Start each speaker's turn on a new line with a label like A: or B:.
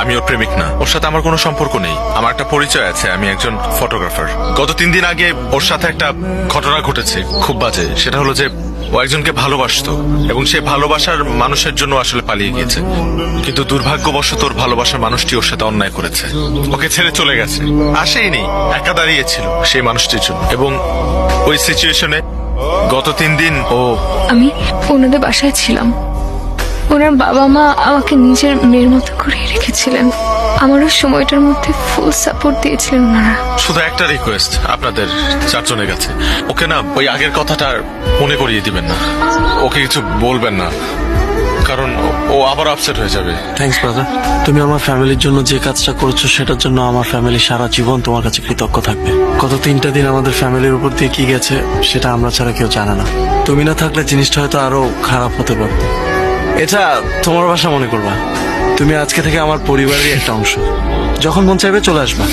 A: আমি ওর প্রেমিক না, ওর সাথে আমার কোনো সম্পর্ক নেই। আমার একটা পরিচয় আছে, আমি একজন ফটোগ্রাফার। গত 3 দিন আগে ওর সাথে একটা ঘটনা ঘটেছে, খুব বাজে। সেটা হলো যে ও একজনকে ভালোবাসতো এবং সে ভালোবাসার মানুষের জন্য আসলে পালিয়ে গিয়েছে, কিন্তু দুর্ভাগ্যবশত ওর ভালোবাসার মানুষটি ওর সাথে অন্যায় করেছে, ওকে ছেড়ে চলে গেছে। আসেইনি, একা দাঁড়িয়েছিল সেই মানুষটির জন্য। এবং ওই সিচুয়েশনে গত 3 দিন ও
B: আমি ওনাদের বাসায় ছিলাম। ওনার বাবা মা আমাকে নিজের মেয়ের মতো করে রেখেছিলেন। আমারও সময়টার মধ্যে ফুল সাপোর্ট দিয়েছিলেন ওনারা।
A: শুধু একটা রিকোয়েস্ট আপনাদের 4 জনের কাছে, ওকে না ওই আগের কথাটা মনে করিয়ে দিবেন না, ওকে কিছু বলবেন না, কারণ ও আবার আপসেট হয়ে যাবে।
C: থ্যাঙ্কস ব্রাদার, তুমি আমার ফ্যামিলির জন্য যে কাজটা করেছো সেটার জন্য আমার ফ্যামিলি সারা জীবন তোমার কাছে কৃতজ্ঞ থাকবে। গত 3টা দিন আমাদের ফ্যামিলির উপর দিয়ে কি গেছে সেটা আমরা ছাড়া কেউ জানে না। তুমি না থাকলে জিনিসটা হয়তো আরো খারাপ হতে পারত। এটা তোমার বাসা মনে করবা, তুমি আজকে থেকে আমার পরিবারেরই একটা অংশ। যখন মন চাইবে চলে আসবা।